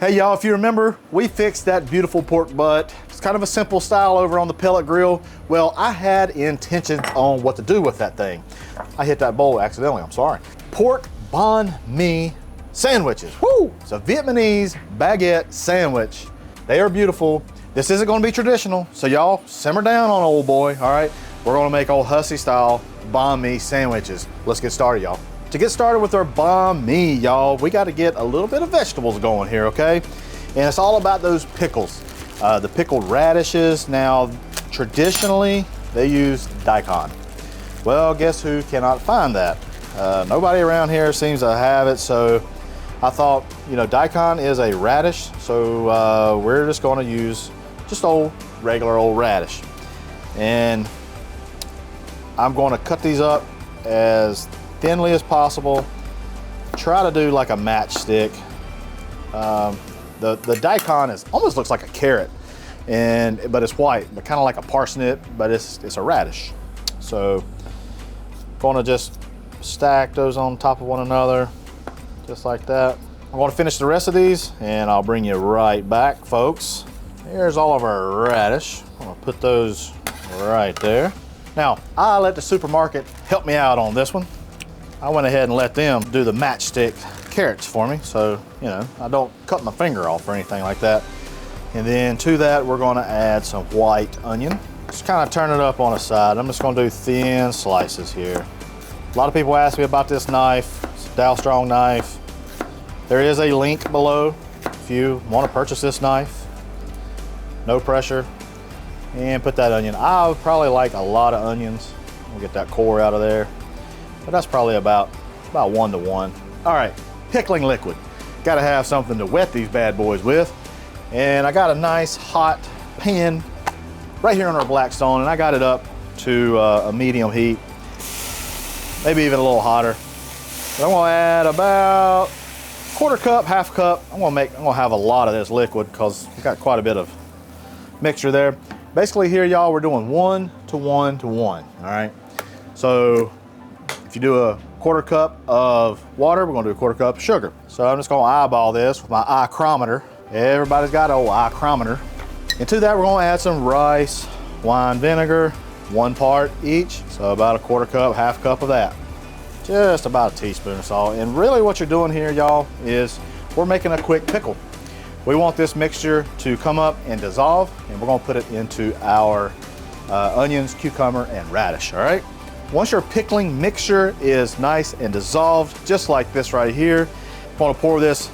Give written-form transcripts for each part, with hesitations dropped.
Hey y'all, if you remember, we fixed that beautiful pork butt. It's kind of a simple style over on the pellet grill. Well, I had intentions on what to do with that thing. I hit that bowl accidentally, I'm sorry. Pork Banh Mi sandwiches. Woo! It's a Vietnamese baguette sandwich. They are beautiful. This isn't gonna be traditional, so y'all simmer down on old boy, all right? We're gonna make old Hussey style banh mi sandwiches. Let's get started, y'all. To get started with our banh mi, y'all, we got to get a little bit of vegetables going here, okay? And it's all about those pickles. The pickled radishes. Now, traditionally, they use daikon. Well, guess who cannot find that? Nobody around here seems to have it, so I thought, you know, daikon is a radish, so we're just going to use just regular old radish. And I'm going to cut these up as thinly as possible. Try to do like a matchstick. The daikon almost looks like a carrot, but it's white, but kind of like a parsnip, but it's a radish. So gonna just stack those on top of one another, just like that. I'm gonna finish the rest of these and I'll bring you right back, folks. Here's all of our radish. I'm gonna put those right there. Now, I let the supermarket help me out on this one. I went ahead and let them do the matchstick carrots for me, so, you know, I don't cut my finger off or anything like that. And then to that, we're gonna add some white onion. Just kind of turn it up on the side. I'm just gonna do thin slices here. A lot of people ask me about this knife. It's a Dow Strong knife. There is a link below if you want to purchase this knife. No pressure. And put that onion. I would probably like a lot of onions. We'll get that core out of there. But that's probably about 1 to 1. All right, pickling liquid. Got to have something to wet these bad boys with. And I got a nice hot pan right here on our Blackstone, and I got it up to a medium heat, maybe even a little hotter. But I'm gonna add about 1/4 cup, 1/2 cup. I'm gonna have a lot of this liquid because we got quite a bit of mixture there. Basically here, y'all, we're doing 1 to 1 to 1, all right? So if you do a 1/4 cup of water, we're gonna do a 1/4 cup of sugar. So I'm just gonna eyeball this with my ichrometer. Everybody's got an old ichrometer. And to that, we're gonna add some rice wine vinegar, 1 part each. So about a 1/4 cup, 1/2 cup of that. Just about a teaspoon of salt. And really what you're doing here, y'all, is we're making a quick pickle. We want this mixture to come up and dissolve, and we're gonna put it into our onions, cucumber, and radish, all right? Once your pickling mixture is nice and dissolved, just like this right here, we're gonna pour this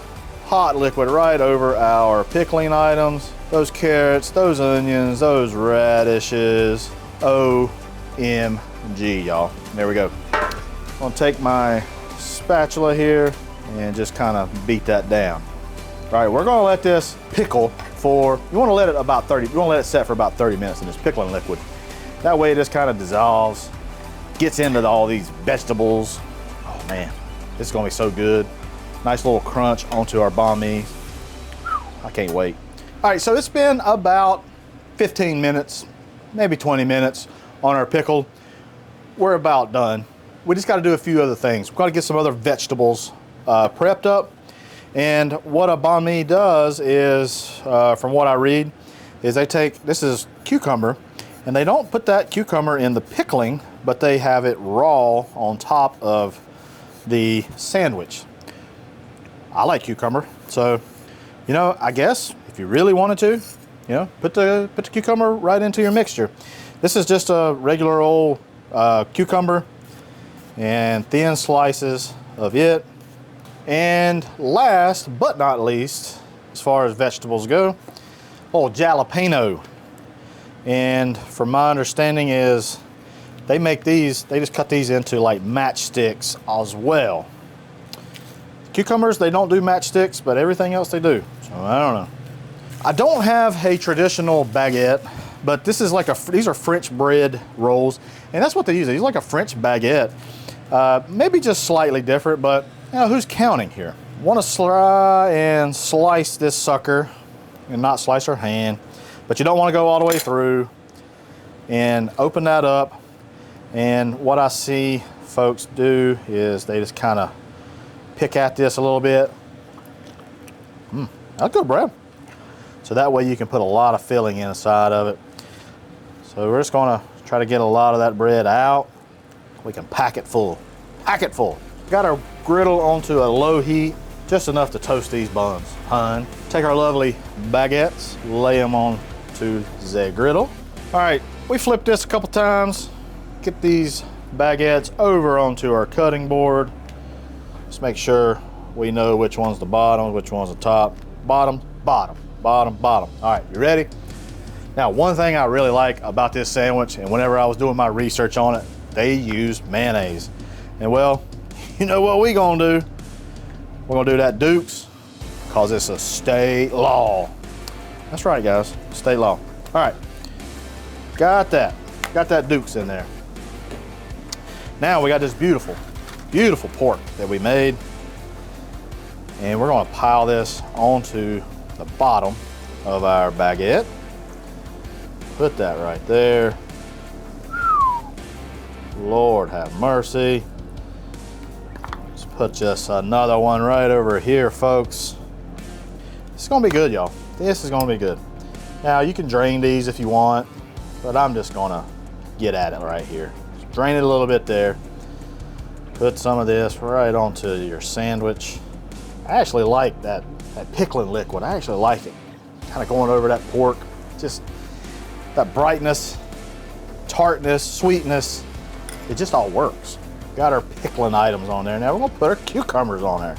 hot liquid right over our pickling items, those carrots, those onions, those radishes. OMG, y'all. There we go. I'm gonna take my spatula here and just kind of beat that down. All right, we're gonna let this pickle for, you wanna let it set for about 30 minutes in this pickling liquid. That way it just kind of dissolves, gets into all these vegetables. Oh man, this is gonna be so good. Nice little crunch onto our banh mi. I can't wait. All right, so it's been about 15 minutes, maybe 20 minutes on our pickle. We're about done. We just gotta do a few other things. We've gotta get some other vegetables prepped up. And what a banh mi does is, from what I read, is they take, this is cucumber, and they don't put that cucumber in the pickling, but they have it raw on top of the sandwich. I like cucumber, so, you know, I guess if you really wanted to, you know, put the cucumber right into your mixture. This is just a regular old cucumber and thin slices of it. And last but not least, as far as vegetables go, old jalapeno. And from my understanding is they make these, they just cut these into like matchsticks as well. Cucumbers, they don't do matchsticks, but everything else they do. So I don't know. I don't have a traditional baguette, but this is like these are French bread rolls, and that's what they use. They use like a French baguette. Maybe just slightly different, but you know, who's counting here? Want to try and slice this sucker, and not slice our hand, but you don't want to go all the way through. And open that up, and what I see folks do is they just kind of pick at this a little bit. That's good bread. So that way you can put a lot of filling inside of it. So we're just gonna try to get a lot of that bread out. We can pack it full. Pack it full. Got our griddle onto a low heat, just enough to toast these buns. Hun. Take our lovely baguettes, lay them on to the griddle. All right, we flip this a couple times, get these baguettes over onto our cutting board. Just make sure we know which one's the bottom, which one's the top. Bottom, bottom, bottom, bottom. All right, you ready? Now, one thing I really like about this sandwich, and whenever I was doing my research on it, they use mayonnaise. And well, you know what we gonna do? We're gonna do that Duke's, because it's a state law. That's right, guys, state law. All right, got that Duke's in there. Now we got this beautiful, beautiful pork that we made. And we're gonna pile this onto the bottom of our baguette. Put that right there. Lord have mercy. Let's put just another one right over here, folks. This is gonna be good, y'all. This is gonna be good. Now you can drain these if you want, but I'm just gonna get at it right here. Just drain it a little bit there. Put some of this right onto your sandwich. I actually like that pickling liquid. I actually like it. Kind of going over that pork. Just that brightness, tartness, sweetness. It just all works. Got our pickling items on there. Now we're gonna put our cucumbers on there.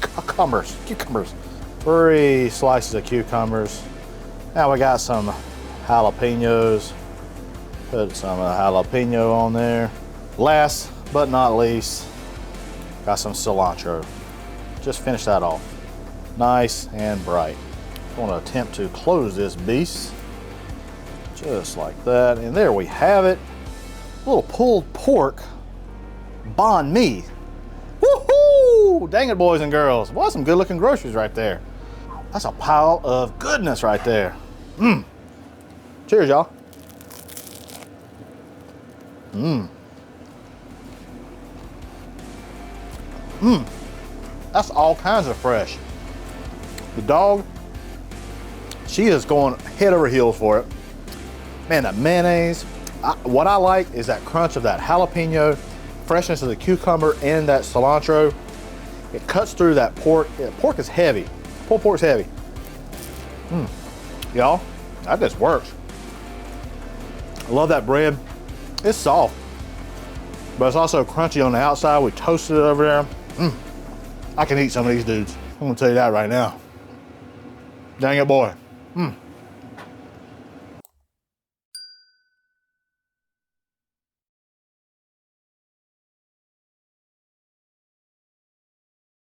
Cucumbers. 3 slices of cucumbers. Now we got some jalapenos. Put some jalapeno on there. Last but not least, got some cilantro. Just finish that off. Nice and bright. I'm gonna attempt to close this beast. Just like that. And there we have it. A little pulled pork banh mi. Woohoo! Dang it, boys and girls. Boy, some good looking groceries right there. That's a pile of goodness right there. Mmm. Cheers, y'all. Mmm. Mmm. That's all kinds of fresh. The dog, she is going head over heels for it. Man, that mayonnaise, what I like is that crunch of that jalapeno, freshness of the cucumber and that cilantro. It cuts through that pork. Yeah, pork is heavy. Pulled pork's heavy. Y'all, that just works. I love that bread. It's soft, but it's also crunchy on the outside. We toasted it over there. I can eat some of these dudes. I'm gonna tell you that right now. Dang it, boy.